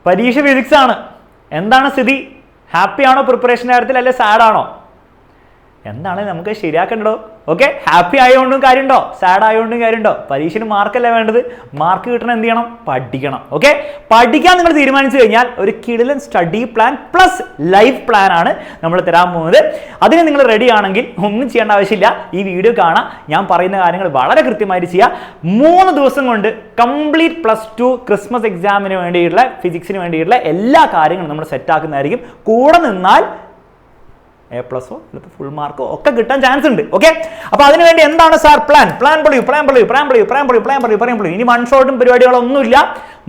പരീക്ഷ ഫിസിക്സ് ആണ്. എന്താണ് സ്ഥിതി? ഹാപ്പി ആണോ പ്രിപ്പറേഷൻ കാര്യത്തിൽ, അല്ലെ സാഡ് ആണോ? എന്താണ് നമുക്ക് ശരിയാക്കണ്ടോ? ഓക്കെ, ഹാപ്പി ആയതുകൊണ്ടും കാര്യമുണ്ടോ, സാഡ് ആയതുകൊണ്ടും കാര്യമുണ്ടോ? പരീക്ഷന് മാർക്കല്ലേ വേണ്ടത്. മാർക്ക് കിട്ടണം എന്ത് ചെയ്യണം? പഠിക്കണം. ഓക്കെ, പഠിക്കാൻ നിങ്ങൾ തീരുമാനിച്ചു കഴിഞ്ഞാൽ ഒരു കിടിലൻ study plan plus life plan ആണ് നമ്മൾ തരാൻ പോകുന്നത്. അതിന് നിങ്ങൾ റെഡി ആണെങ്കിൽ ഒന്നും ചെയ്യേണ്ട ആവശ്യമില്ല. ഈ വീഡിയോ കാണാം, ഞാൻ പറയുന്ന കാര്യങ്ങൾ വളരെ കൃത്യമായിട്ട് ചെയ്യുക. 3 ദിവസം കൊണ്ട് കംപ്ലീറ്റ് +2 ക്രിസ്മസ് എക്സാമിന് വേണ്ടിയിട്ടുള്ള ഫിസിക്സിന് വേണ്ടിയിട്ടുള്ള എല്ലാ കാര്യങ്ങളും നമ്മൾ സെറ്റ് ആക്കുന്നതായിരിക്കും. കൂടെ നിന്നാൽ A+, ഫുൾ മാർക്കോ ഒക്കെ കിട്ടാൻ ചാൻസ് ഉണ്ട്. ഓക്കെ, അപ്പൊ അതിനുവേണ്ടി എന്താണ് സാർ പ്ലാൻ? ഇനി വൺ ഷോട്ടും പരിപാടികളൊന്നുമില്ല.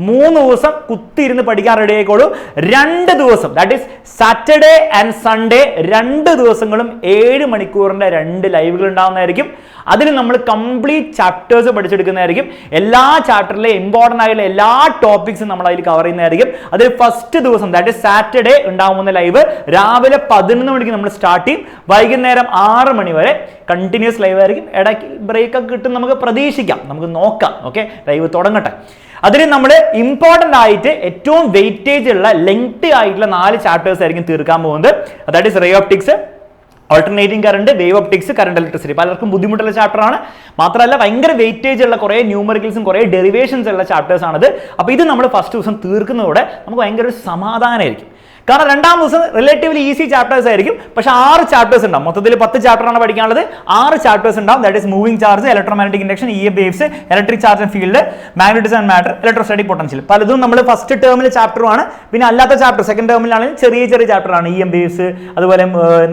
3 ദിവസം കുത്തിയിരുന്ന് പഠിക്കാൻ റെഡി ആയിക്കോളൂ. 2 ദിവസം, that is Saturday and Sunday, 2 ദിവസങ്ങളും 7 മണിക്കൂറിന്റെ 2 ലൈവുകൾ ഉണ്ടാവുന്നതായിരിക്കും. അതിൽ നമ്മൾ കംപ്ലീറ്റ് ചാപ്റ്റേഴ്സ് പഠിച്ചെടുക്കുന്നതായിരിക്കും. എല്ലാ ചാപ്റ്ററിലെ ഇമ്പോർട്ടൻ്റ് ആയിട്ടുള്ള എല്ലാ ടോപ്പിക്സും നമ്മൾ അതിൽ കവർ ചെയ്യുന്നതായിരിക്കും. അതിൽ ഫസ്റ്റ് ദിവസം, ദാറ്റ് ഈസ് സാറ്റർഡേ ഉണ്ടാവുന്ന ലൈവ് രാവിലെ 11 മണിക്ക് നമ്മൾ സ്റ്റാർട്ട് ചെയ്യും. വൈകുന്നേരം 6 മണി വരെ കണ്ടിന്യൂസ് ലൈവ് ആയിരിക്കും. ഇടയ്ക്ക് ബ്രേക്ക് ഒക്കെ കിട്ടും, നമുക്ക് പ്രതീക്ഷിക്കാം, നമുക്ക് നോക്കാം. ഓക്കെ, ലൈവ് തുടങ്ങട്ടെ. അതിൽ നമ്മൾ ഇമ്പോർട്ടൻ്റ് ആയിട്ട് ഏറ്റവും വെയിറ്റേജ് ഉള്ള ലെങ്ത് ആയിട്ടുള്ള 4 ചാപ്റ്റേഴ്സ് ആയിരിക്കും തീർക്കാൻ പോകുന്നത്. That is ray optics, alternating current, wave optics, current electricity. പലർക്കും ബുദ്ധിമുട്ടുള്ള ചാപ്റ്റർ ആണ്. മാത്രമല്ല ഭയങ്കര വെയിറ്റേജ് ഉള്ള കുറേ ന്യൂമറിക്കൽസും കുറേ ഡെറിവേഷൻസ് ഉള്ള ചാപ്റ്റേഴ്സ് ആണിത്. അപ്പോൾ ഇത് നമ്മൾ ഫസ്റ്റ് ദിവസം തീർക്കുന്നതോടെ നമുക്ക് ഭയങ്കര ഒരു സമാധാനമായിരിക്കും. കാരണം 2ാം ദിവസം റിലേറ്റീവ്ലി ഈസി ചാപ്റ്റേഴ്സ് ആയിരിക്കും. പക്ഷേ 6 ചാപ്റ്റേഴ്സ് ഉണ്ടാവും. മൊത്തത്തിൽ 10 ചാപ്റ്ററാണ് പഠിക്കാനുള്ളത്. 6 ചാപ്റ്റേഴ്സ് ഉണ്ടാവും. That is moving charge, electromagnetic induction, EM waves, electric charge and field, magnetism and matter, electrostatic potential. പലതും നമ്മൾ ഫസ്റ്റ് ടേമിൽ ചാപ്റ്ററുമാണ്. പിന്നെ അല്ലാത്ത ചാപ്റ്റർ സെക്കൻഡ് ടേമിലാണെങ്കിൽ ചെറിയ ചെറിയ ചാപ്റ്ററാണ്. EM വേവ്സ്, അതുപോലെ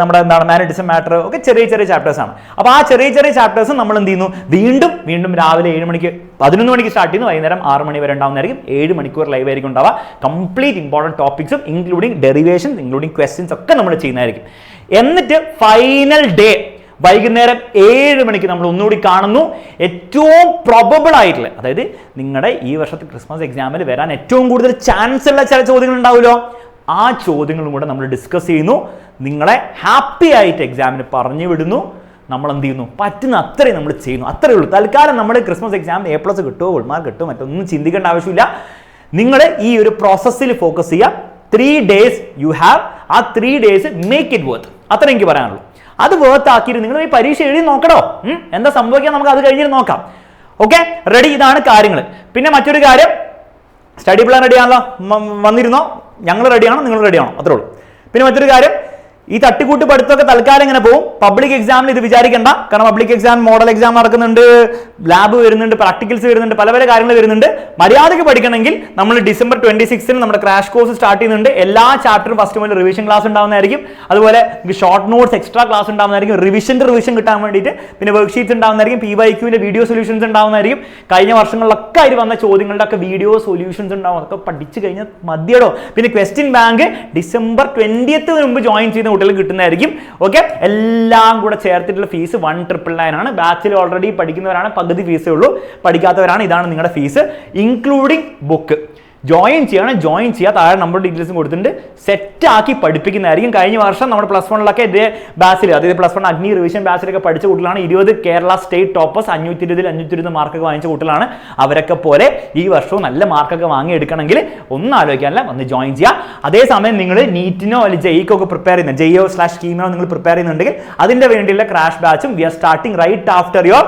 നമ്മുടെ മാഗ്നറ്റിസം, മാറ്റർ ഒക്കെ ചെറിയ ചെറിയ ചാപ്റ്റേഴ്സ് ആണ്. അപ്പോൾ ആ ചെറിയ ചെറിയ ചാപ്റ്റേഴ്സ് നമ്മൾ എന്ത് ചെയ്യുന്നു? വീണ്ടും രാവിലെ 7 മണിക്ക് 11 മണിക്ക് സ്റ്റാർട്ട് ചെയ്യുന്നു. വൈകുന്നേരം 6 മണി വരെ ഉണ്ടാവുന്നതായിരിക്കും. 7 മണിക്കൂർ ലൈവ് ആയിരിക്കും ഉണ്ടാവുക. കംപ്ലീറ്റ് ഇമ്പോർട്ടൻറ്റ് ടോപ്പിക്സും ഇൻക്ലൂഡിംഗ് ഡെറിവേഷൻസ്, ഇൻക്ലൂഡിംഗ് ക്വസ്റ്റ്യൻസ് ഒക്കെ നമ്മൾ ചെയ്യുന്നതായിരിക്കും. എന്നിട്ട് ഫൈനൽ ഡേ വൈകുന്നേരം 7 മണിക്ക് നമ്മൾ ഒന്നുകൂടി കാണുന്നു. ഏറ്റവും പ്രോബബിൾ ആയിട്ടുള്ള, അതായത് നിങ്ങളുടെ ഈ വർഷത്തെ ക്രിസ്മസ് എക്സാമിൽ വരാൻ ഏറ്റവും കൂടുതൽ ചാൻസ് ഉള്ള ചില ചോദ്യങ്ങൾ ഉണ്ടാവുമല്ലോ, ആ ചോദ്യങ്ങളും കൂടെ നമ്മൾ ഡിസ്കസ് ചെയ്യുന്നു. നിങ്ങളെ ഹാപ്പി ആയിട്ട് എക്സാമിന് പറഞ്ഞു വിടുന്നു. നമ്മൾ എന്ത് ചെയ്യുന്നു? പറ്റുന്ന അത്രയും നമ്മൾ ചെയ്യുന്നു. അത്രയേ ഉള്ളൂ. തൽക്കാലം നമ്മൾ ക്രിസ്മസ് എക്സാമിന് A+ കിട്ടുമോ, ഫുൾ മാർക്ക് കിട്ടുമോ, മറ്റൊന്നും ചിന്തിക്കേണ്ട ആവശ്യമില്ല. നിങ്ങൾ ഈ ഒരു പ്രോസസ്സിൽ ഫോക്കസ് ചെയ്യുക. 3 days യു ഹാവ്. ആ 3 days മേക്ക് ഇറ്റ് വർത്ത്. അത്ര എനിക്ക് പറയാനുള്ളൂ. അത് വർത്ത് ആക്കിയിട്ട് നിങ്ങൾ ഈ പരീക്ഷ എഴുതി നോക്കണോ, എന്താ സംഭവിക്കാൻ നമുക്ക് അത് കഴിഞ്ഞിട്ട് നോക്കാം. Okay, ready? ഇതാണ് കാര്യങ്ങൾ. പിന്നെ മറ്റൊരു കാര്യം, സ്റ്റഡി പ്ലാൻ റെഡിയാണല്ലോ, വന്നിരുന്നോ? ഞങ്ങൾ റെഡിയാണോ, നിങ്ങൾ റെഡിയാണോ? അത്രേ ഉള്ളൂ. പിന്നെ മറ്റൊരു കാര്യം, ഈ തട്ടിക്കൂട്ട് പഠിത്തമൊക്കെ തൽക്കാലം ഇങ്ങനെ പോകും. പബ്ലിക് എക്സാമിൽ ഇത് വിചാരിക്കേണ്ട. കാരണം പബ്ലിക് എക്സാം, മോഡൽ എക്സാം നടക്കുന്നുണ്ട്, ലാബ് വരുന്നുണ്ട്, പ്രാക്ടിക്കൽസ് വരുന്നുണ്ട്, പല പല കാര്യങ്ങൾ വരുന്നുണ്ട്. മര്യാദയ്ക്ക് പഠിക്കണമെങ്കിൽ നമ്മൾ December 26 നമ്മുടെ ക്രാഷ് കോഴ്സ് സ്റ്റാർട്ട് ചെയ്യുന്നുണ്ട്. എല്ലാ ചാപ്റ്ററും ഫസ്റ്റ് മുതൽ റിവിഷൻ ക്ലാസ് ഉണ്ടാവുന്നതായിരിക്കും. അതുപോലെ ഷോർട്ട് നോട്ട്സ് എക്സ്ട്രാ ക്ലാസ് ഉണ്ടാവുന്നതായിരിക്കും. റിവിഷൻ കിട്ടാൻ വേണ്ടിയിട്ട്. പിന്നെ വർക്ക് ഷീറ്റ്സ് ഉണ്ടാവുന്നതായിരിക്കും. PYQന്റെ വീഡിയോ സൊല്യൂഷൻസ് ഉണ്ടാവുന്നതായിരിക്കും. കഴിഞ്ഞ വർഷങ്ങളിലൊക്കെ അതിൽ വന്ന ചോദ്യങ്ങളുടെ ഒക്കെ വീഡിയോ സൊല്യൂഷൻസ് ഉണ്ടാവും. അതൊക്കെ പഠിച്ചു കഴിഞ്ഞാൽ മതിയടോ. പിന്നെ ക്വസ്റ്റ്യൻ ബാങ്ക് December 20th മുമ്പ് ജോയിൻ ചെയ്യുന്ന കുട്ടികൾ കിട്ടുന്നതായിരിക്കും. ഓക്കെ, എല്ലാം കൂടെ ചേർത്തിട്ടുള്ള ഫീസ് 1,999 ആണ്. ബാച്ചിൽ ഓൾറെഡി പഠിക്കുന്നവരാണ്, പകുതി ഫീസേ ഉള്ളൂ. പഠിക്കാത്തവരാണ്, ഇതാണ് നിങ്ങളുടെ ഫീസ് ഇൻക്ലൂഡിങ് ബുക്ക്. ജോയിൻ ചെയ്യുക. താഴെ നമ്പർ ഡീറ്റെയിൽസും കൊടുത്തിട്ടുണ്ട്. സെറ്റാക്കി പഠിപ്പിക്കുന്നതായിരിക്കും. കഴിഞ്ഞ വർഷം നമ്മുടെ +1 ഇതേ ബാച്ചിൽ, അതായത് +1 അഗ്നി റിവിഷൻ ബാച്ചിലൊക്കെ പഠിച്ച കുട്ടികളാണ്. 20 കേരള സ്റ്റേറ്റ് ടോപ്പേഴ്സ്, 520 മാർക്കൊക്കെ വാങ്ങിച്ച കുട്ടികളാണ്. അവരൊക്കെ പോലെ ഈ വർഷവും നല്ല മാർക്കൊക്കെ വാങ്ങിയെടുക്കണമെങ്കിൽ ഒന്നും ആലോചിക്കാനല്ല, വന്ന് ജോയിൻ ചെയ്യുക. അതേസമയം നിങ്ങൾ നീറ്റിനോ അല്ലെങ്കിൽ ജെയ്ക്കൊക്കെ പ്രിപ്പയർ ചെയ്യുന്നത്, JEO/കീമിനോ നിങ്ങൾ പ്രിപ്പയർ ചെയ്യുന്നുണ്ടെങ്കിൽ അതിൻ്റെ വേണ്ടിയുള്ള ക്രാഷ് ബാച്ചും we are starting right after your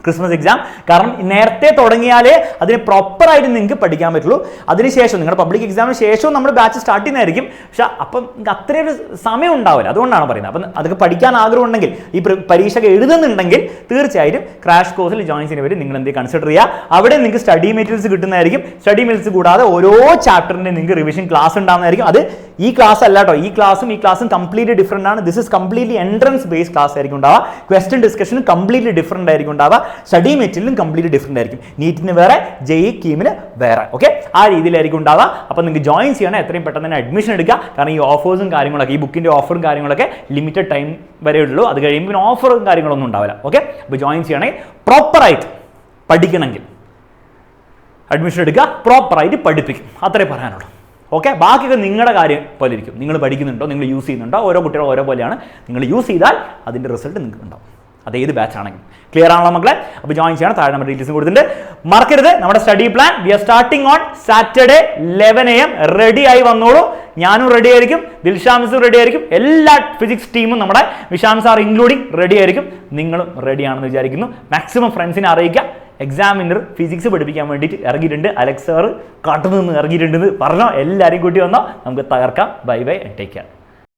Christmas exam. കാരണം നേരത്തെ തുടങ്ങിയാലേ അതിന് പ്രോപ്പറായിട്ട് നിങ്ങൾക്ക് പഠിക്കാൻ പറ്റുള്ളൂ. അതിനുശേഷം നിങ്ങളുടെ പബ്ലിക് എക്സാമിന് ശേഷവും നമ്മൾ ബാച്ച് സ്റ്റാർട്ട് ചെയ്യുന്നതായിരിക്കും. പക്ഷെ അപ്പം നിങ്ങൾക്ക് അത്രയൊരു സമയം ഉണ്ടാവില്ല. അതുകൊണ്ടാണ് പറയുന്നത്. അപ്പം അതൊക്കെ പഠിക്കാൻ ആഗ്രഹം ഉണ്ടെങ്കിൽ, ഈ പരീക്ഷ എഴുതുന്നുണ്ടെങ്കിൽ തീർച്ചയായിട്ടും ക്രാഷ് കോഴ്സിൽ ജോയിൻ ചെയ്യുന്നവർ നിങ്ങൾ എന്ത് കൺസിഡർ ചെയ്യുക. അവിടെ നിങ്ങൾക്ക് സ്റ്റഡി മെറ്റീരിയൽസ് കിട്ടുന്നതായിരിക്കും. സ്റ്റഡി മെറ്റീരിയൽസ് കൂടാതെ ഓരോ ചാപ്റ്ററിൻ്റെ നിങ്ങൾക്ക് റിവിഷൻ ക്ലാസ് ഉണ്ടാകുന്നതായിരിക്കും. അത് ഈ ക്ലാസ് അല്ല കേട്ടോ. ഈ ക്ലാസ്സും കംപ്ലീറ്റ്ലി ഡിഫറെൻ്റ് ആണ്. This is completely entrance based class ആയിരിക്കും ഉണ്ടാവുക. ക്വസ്റ്റ്യൻ ഡിസ്കഷനും കംപ്ലീറ്റ്ലി ഡിഫറെൻ്റ് ആയിരിക്കും ഉണ്ടാവുക. സ്റ്റഡി മെറ്റീരിയലും കംപ്ലീറ്റ്ലി ഡിഫറെൻ്റ് ആയിരിക്കും. നീറ്റിന് വേറെ, JEE കീമിന് വേറെ. ഓക്കെ, ആ രീതിയിലായിരിക്കും ഉണ്ടാവുക. അപ്പോൾ നിങ്ങൾക്ക് ജോയിൻ ചെയ്യണം, എത്രയും പെട്ടെന്ന് തന്നെ അഡ്മിഷൻ എടുക്കുക. കാരണം ഈ ഓഫേഴ്സും കാര്യങ്ങളൊക്കെ, ഈ ബുക്കിൻ്റെ ഓഫറും കാര്യങ്ങളൊക്കെ ലിമിറ്റഡ് ടൈം വരെ ഉള്ളൂ. അത് കഴിയുമ്പോൾ പിന്നെ ഓഫറും കാര്യങ്ങളൊന്നും ഉണ്ടാവില്ല. ഓക്കെ, അപ്പോൾ ജോയിൻ ചെയ്യണമെങ്കിൽ പ്രോപ്പറായിട്ട് പഠിക്കണമെങ്കിൽ അഡ്മിഷൻ എടുക്കുക, പ്രോപ്പറായിട്ട് പഠിപ്പിക്കും. അത്രേ പറയാനുള്ളൂ. ഓക്കെ, ബാക്കിയൊക്കെ നിങ്ങളുടെ കാര്യം പോലെ ഇരിക്കും. നിങ്ങൾ പഠിക്കുന്നുണ്ടോ, നിങ്ങൾ യൂസ് ചെയ്യുന്നുണ്ടോ, ഓരോ കുട്ടികളും ഓരോ പോലെയാണ്. നിങ്ങൾ യൂസ് ചെയ്താൽ അതിൻ്റെ റിസൾട്ട് നിങ്ങൾക്ക് ഉണ്ടാവും. അത് ഏത് ബാച്ച് ആണെങ്കിലും. ക്ലിയർ ആണല്ലോ മക്കളെ? അപ്പോൾ ജോയിൻ ചെയ്യണം. താഴെ നമ്മുടെ ഡീറ്റെയിൽസ് കൊടുത്തിട്ടുണ്ട്. മറക്കരുത്, നമ്മുടെ study plan we are starting on Saturday 11 AM. Ready ആയി വന്നോളൂ. ഞാനും റെഡി ആയിരിക്കും, ദിൽഷാമിസും റെഡി ആയിരിക്കും, എല്ലാ ഫിസിക്സ് ടീമും നമ്മുടെ വിശാം സാർ ഇൻക്ലൂഡിങ് റെഡി ആയിരിക്കും. നിങ്ങളും റെഡി ആണെന്ന് വിചാരിക്കുന്നു. മാക്സിമം ഫ്രണ്ട്സിനെ അറിയിക്കുക. എക്സാമിനർ ഫിസിക്സ് പഠിപ്പിക്കാൻ വേണ്ടിയിട്ട് ഇറങ്ങിയിട്ടുണ്ട്. അലക്സ് സാർ കാട്ടുനിന്ന് ഇറങ്ങിയിട്ടുണ്ടെന്ന് പറഞ്ഞോ. എല്ലാവരെയും കൂട്ടി വന്നോ, നമുക്ക് തകർക്കാം. Bye bye, take care.